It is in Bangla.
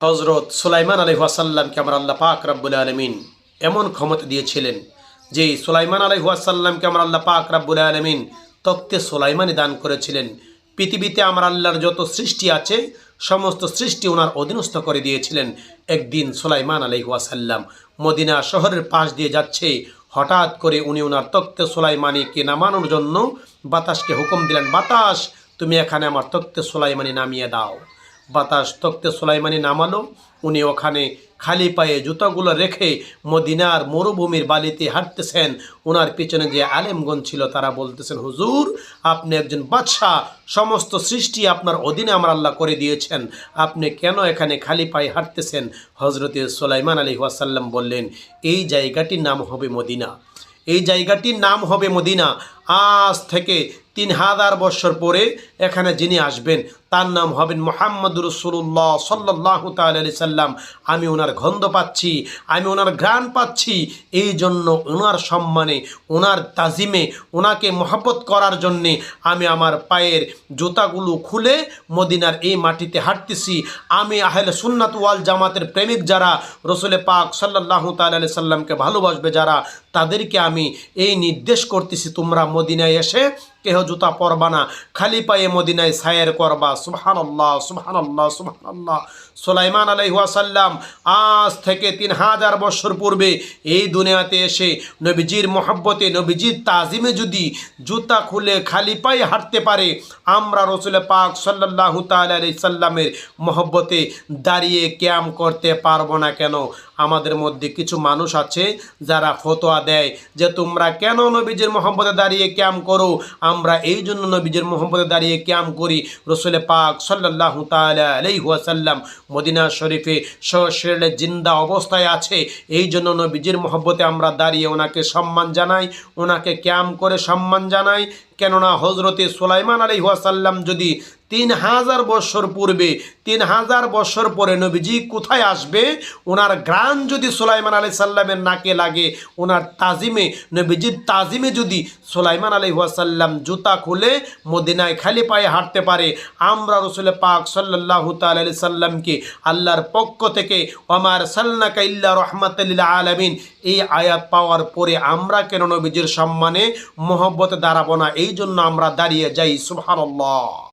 হযরত সুলাইমান আলাইহিস সালামকে আমার আল্লাহ পাক রব্বুল আলামিন এমন ক্ষমতা দিয়েছিলেন যে সুলাইমান আলাইহিস সালামকে আমার আল্লাহ পাক রব্বুল আলামিন তখতে সুলাইমানি দান করেছিলেন। পৃথিবীতে আমার আল্লাহর যত সৃষ্টি আছে সমস্ত সৃষ্টি ওনার অধীনস্থ করে দিয়েছিলেন। একদিন সুলাইমান আলাইহিস সালাম মদিনা শহরের পাশ দিয়ে যাচ্ছে, হঠাৎ করে উনি ওনার তখতে সুলাইমানিকে নামানোর জন্য বাতাসকে হুকুম দিলেন, বাতাস তুমি এখানে আমার তখতে সুলাইমানি নামিয়ে দাও। বাতাস তখতে সুলাইমানি নামালো। উনি ওখানে খালি পায়ে জুতাগুলো রেখে মদিনার মরুভূমির বালিতে হাঁটতেছেন। ওনার পিছনে যে আলেমগণ ছিল তারা বলতেছেন, হুজুর আপনি একজন বাদশাহ, সমস্ত সৃষ্টি আপনার অধীনে আমার আল্লাহ করে দিয়েছেন, আপনি কেন এখানে খালি পায়ে হাঁটতেছেন? হজরতে সুলাইমান আলাইহিস সালাম বললেন, এই জায়গাটির নাম হবে মদিনা, এই জায়গাটির নাম হবে মদিনা। আজ থেকে 3000 বছর পরে এখানে যিনি আসবেন তার নাম হবেন মুহাম্মদুর রাসূলুল্লাহ সাল্লাল্লাহু তাআলা আলাইহি সাল্লাম। আমি ওনার গন্ধ পাচ্ছি, আমি ওনার ঘ্রাণ পাচ্ছি, এই জন্য ওনার সম্মানে, ওনার তাজিমে, ওনাকে মহব্বত করার জন্যে আমি আমার পায়ের জুতাগুলো খুলে মদিনার এই মাটিতে হাঁটতেছি। আমি আহলে সুন্নাত ওয়াল জামাতের প্রেমিক যারা, রসুল পাক সাল্লাল্লাহু তাআলা আলাইহি সাল্লামকে ভালোবাসবে যারা, তাদেরকে আমি এই নির্দেশ করতেছি, তোমরা মদিনায় এসে কেহ জুতা পরবা না, খালি পায়ে মদিনায় সায়ের করবা। সুবহানাল্লাহ, সুবহানাল্লাহ, সুবহানাল্লাহ। সুলাইমান আলাইহিস সালাম আজ থেকে 3000 বছর পূর্বে এই দুনিয়াতে এসে নবীজির মহব্বতে, নবীজির তাজিমে যদি জুতা খুলে খালি পায়ে হাঁটতে পারে, আমরা রসুল পাক সাল্লাল্লাহু তাআলা আলাইহি সাল্লামের মহব্বতে দাঁড়িয়ে ক্যাম করতে পারবো না কেন? আমাদের মধ্যে কিছু মানুষ আছে যারা ফতোয়া দেয় যে তোমরা কেন নবীজির মহব্বতে দাঁড়িয়ে ক্যাম করো। আমরা এই জন্য নবীজির মহব্বতে দাঁড়িয়ে ক্যাম করি, রসুল পাক সাল্লাল্লাহু তাআলা আলাইহি ওয়াসাল্লাম মদিনা শরীফে সশরীরে জিন্দা অবস্থায় আছে, এই জন্য নবীজির মহব্বতে আমরা দাঁড়িয়ে ওনাকে সম্মান জানাই, ওনাকে ক্যাম করে সম্মান জানাই। কেননা হজরতে সুলাইমান আলাইহিস সালাম যদি 3000 বছর পূর্বে, 3000 বছর পরে নবীজি কোথায় আসবে, ওনার ঘ্রাণ যদি সুলাইমান আলাইহিস সালামের নাকে লাগে, ওনার তাজিমে, নবীজির তাজিমে যদি সুলাইমান আলাইহিস সালাম জুতা খুলে মদিনায় খালি পায়ে হাঁটতে পারে, আমরা রসুল পাক সাল্লাল্লাহু তাআলা আলাইহি সাল্লামকে আল্লাহর পক্ষ থেকে ওমা আরসালনাকা ইল্লা রাহমাতাল লিল আলামিন এই আয়াত পাওয়ার পরে আমরা কেন নবীজির সম্মানে মহব্বতে দাঁড়াবো না? এই জন্য আমরা দাঁড়িয়ে যাই। সুবহানাল্লাহ।